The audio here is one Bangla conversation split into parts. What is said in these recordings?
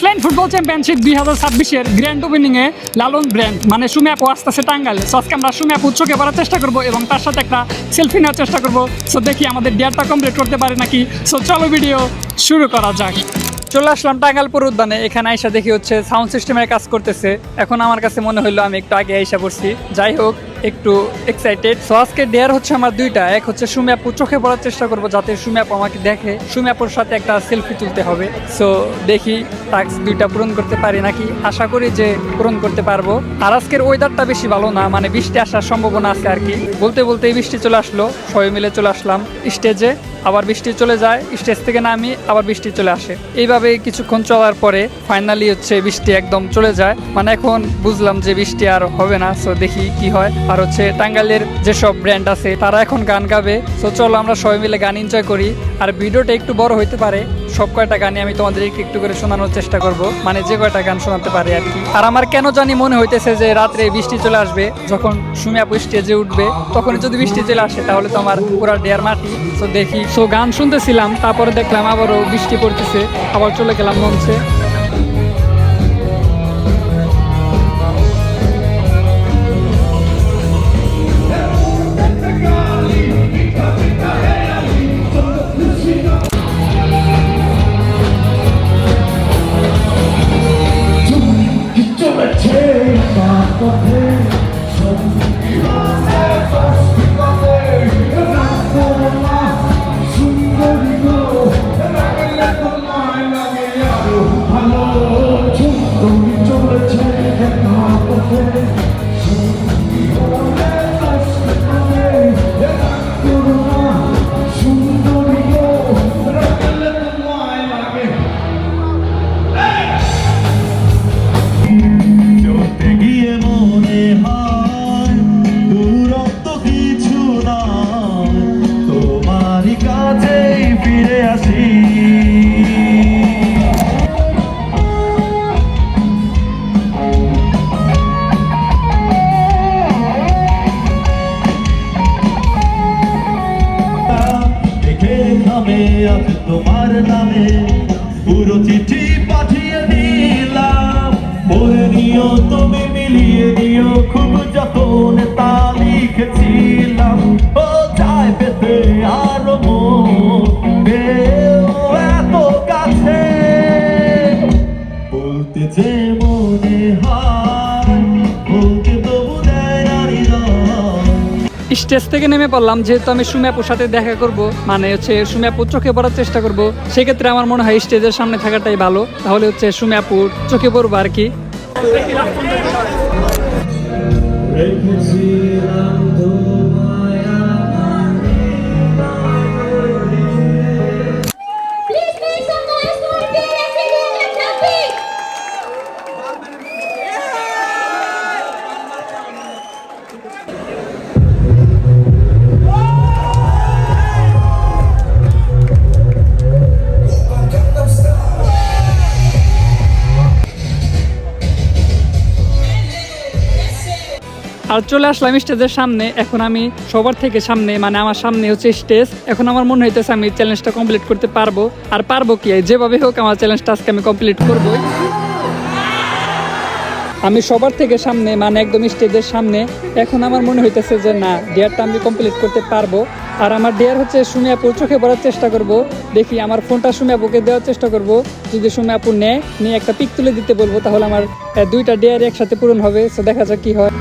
অফলাইন ফুটবল চ্যাম্পিয়নশিপ 2026-এর গ্র্যান্ড ওপেনিংয়ে লালন ব্র্যান্ড মানে সুমি আপু আসতেছে টাঙ্গাইলে। সো আজকে আমরা সুমি আপু চোখে পড়ার চেষ্টা করবো এবং তার সাথে একটা সেলফি নেওয়ার চেষ্টা করবো। সো দেখি আমাদের ডেয়ারটা কমপ্লিট করতে পারে নাকি। সো চলো ভিডিও শুরু করা যাক। চলে আসলাম টাঙ্গাইলপুর উদ্যানে। এখানে আইসা দেখি হচ্ছে সাউন্ড সিস্টেমের কাজ করতেছে। এখন আমার কাছে মনে হলো আমি একটু আগে আইসা পড়ছি। যাই হোক, একটু এক্সাইটেড। সো আজকে ডেয়ার হচ্ছে আমার দুইটা। এক হচ্ছে সুমি আপু চোখে পড়ার চেষ্টা করবো যাতে সুমি আপু আমাকে দেখে। সুমি আপুর সাথে একটা সেলফি তুলতে হবে। সো দেখি টাস্ক দুইটা পূরণ করতে পারি নাকি। আশা করি যে পূরণ করতে পারবো। আর আজকের ওয়েদারটা বেশি ভালো না, মানে বৃষ্টি আসার সম্ভাবনা আছে আর কি। বলতে বলতেই বৃষ্টি চলে আসলো। সবাই মিলে চলে আসলাম স্টেজে। আবার বৃষ্টি চলে যায়, স্টেজ থেকে নামি আবার বৃষ্টি চলে আসে। এইভাবে কিছুক্ষণ চলার পরে ফাইনালি হচ্ছে বৃষ্টি একদম চলে যায়। মানে এখন বুঝলাম যে বৃষ্টি আর হবে না। সো দেখি কি হয়। আর হচ্ছে টাঙ্গাইলের যেসব ব্র্যান্ড আছে তারা এখন গান গাবে। সো চলো আমরা সবাই মিলে গান এনজয় করি। আর ভিডিওটা একটু বড় হইতে পারে, সব কয়টা গানই আমি তোমাদের একটু করে শোনানোর চেষ্টা করব, মানে যে কয়টা গান শোনাতে পারি আর কি। আর আমার কেন জানি মনে হইতেছে যে রাত্রে বৃষ্টি চলে আসবে, যখন সুমি আপু স্টেজে উঠবে তখন যদি বৃষ্টি চলে আসে তাহলে তো আমার পুরা ডেয়ার মাটি। সো দেখি। সো গান শুনতেছিলাম, তারপরে দেখলাম আবারও বৃষ্টি পড়তেছে, আবার চলে গেলাম মঞ্চে। তোমার নামে পুরো চিঠি পাঠিয়ে দিলাম, পড়ে নিও তুমি, মিলিয়ে দিও খুব যতনে তা লিখেছিলাম। ও চাই পেতে আরো এত কাছে বলতে যে মনে হয়, বলতে তবু দেয় নারী। স্টেজ থেকে নেমে পড়লাম, যেহেতু আমি সুমি আপুর সাথে দেখা করব, মানে হচ্ছে সুমি আপুর চোখে পড়ার চেষ্টা করব। সেক্ষেত্রে আমার মনে হয় স্টেজের সামনে থাকাটাই ভালো, তাহলে হচ্ছে সুমি আপুর চোখে পড়বো আর কি। আর চলে আসলাম স্টেজের সামনে। এখন আমি সবার থেকে সামনে, মানে আমার সামনে হচ্ছে স্টেজ। এখন আমার মনে হইতেছে আমি চ্যালেঞ্জটা কমপ্লিট করতে পারবো। আর পারবো কি, যেভাবে হোক আমার চ্যালেঞ্জটা আজকে আমি কমপ্লিট করবোই। আমি সবার থেকে সামনে, মানে একদম স্টেজের সামনে। এখন আমার মনে হইতেছে যে না, ডেয়ারটা আমি কমপ্লিট করতে পারবো। আর আমার ডেয়ার হচ্ছে সুমি আপুর চোখে পড়ার চেষ্টা করব। দেখি আমার ফোনটা সুমি আপুকে দেওয়ার চেষ্টা করব। যদি সুমি আপু নিয়ে একটা পিক তুলে দিতে বলবো, তাহলে আমার দুইটা ডেয়ার একসাথে পূরণ হবে। সো দেখা যাক কি হয়।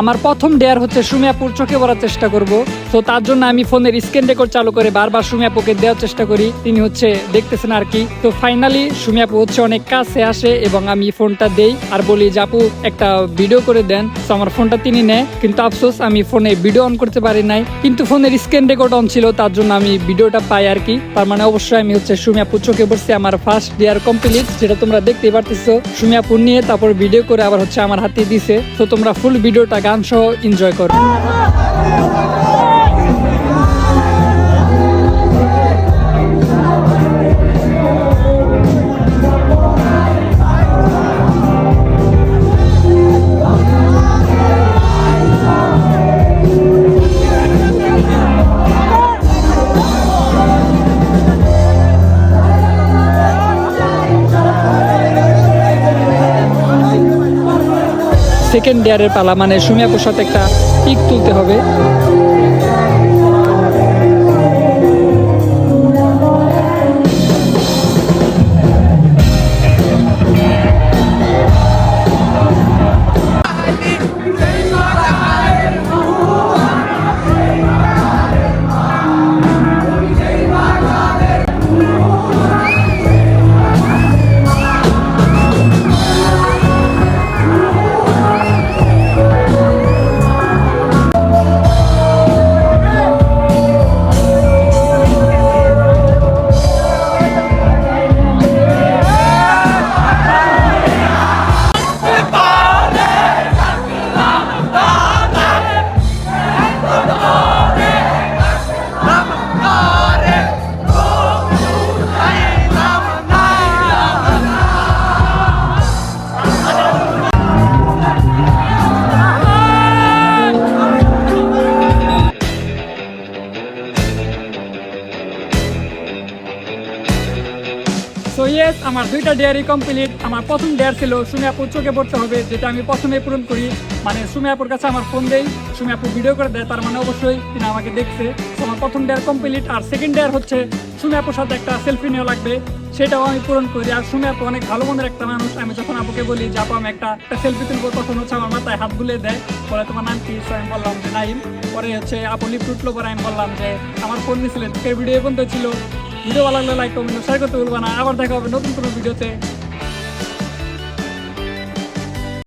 আমার প্রথম ডেয়ার হচ্ছে সুমি আপুর চোখে পড়ার চেষ্টা করব। তো তার জন্য আমি ফোনের স্ক্রিন রেকর্ড চালু করে বারবার সুমি আপুকে দেওয়ার চেষ্টা করি, তিনি হচ্ছে দেখতেছেন আর কি। তো ফাইনালি সুমি আপু হচ্ছে অনেক কাছে আসে এবং আমি ফোনটা দেই আর বলি যে আপু একটা ভিডিও করে দেন। তো আমার ফোনটা তিনি নেয়, কিন্তু আফসোস আমি ফোনে ভিডিও অন করতে পারি নাই, কিন্তু ফোনের স্ক্রিন রেকর্ড অন ছিল, তার জন্য আমি ভিডিওটা পাই আর কি। তার মানে অবশ্যই আমি হচ্ছে সুমি আপুর চোখে পড়ছি। আমার ফার্স্ট ডেয়ার কমপ্লিট, যেটা তোমরা দেখতেই পারতেছো। সুমি আপু নিয়ে তারপর ভিডিও করে আবার হচ্ছে আমার হাতে দিছে। তো তোমরা ফুল ভিডিওটা গান সহ এনজয় করো। সেকেন্ড ডেয়ারের পালা, মানে সুমি আপুর সাথে একটা পিক তুলতে হবে। সো ইয়েস, আমার দুইটা ডেয়ারই কমপ্লিট। আমার প্রথম ডেয়ার ছিল সুমি আপুর চোখে পড়তে হবে, যেটা আমি প্রথমে পূরণ করি। মানে সুমি আপুর কাছে আমার ফোন দেই, সুমি আপু ভিডিও করে দেয়, তার মানে অবশ্যই তিনি আমাকে দেখছে। তো আমার প্রথম ডেয়ার কমপ্লিট। আর সেকেন্ড ডেয়ার হচ্ছে সুমি আপুর সাথে একটা সেলফি নেওয়া লাগবে, সেটাও আমি পূরণ করি। আর সুমি আপু অনেক ভালো মনের একটা মানুষ। আমি যখন আপুকে বলি যে আপু আমি একটা সেলফি তুলবো, তখন হচ্ছে আমার মাথায় হাত বুলিয়ে দেয়, বলে তোমার নাম কি? আমি বললাম যে নাইম। পরে হচ্ছে আপু লিফট উঠলো, পরে আমি বললাম যে আমার ফোন নিয়েছিলেন, ভিডিও পর্যন্ত ছিল। ভিডিও ভালো লাগলে লাইক কমেন্ট শেয়ার করতে ভুলবা না। আবার দেখা হবে নতুন কোনো ভিডিওতে।